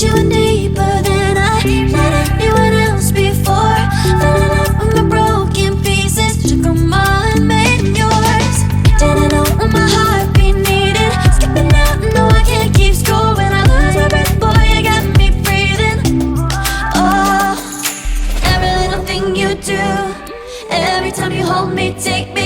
you in deeper than I let anyone else before. Fell in love with my broken pieces, took them all and made them yours. Didn't know what my heart be needing, skipping out, no I can't keep score. When I lose my breath, boy, you got me breathing. Oh, every little thing you do, every time you hold me, take me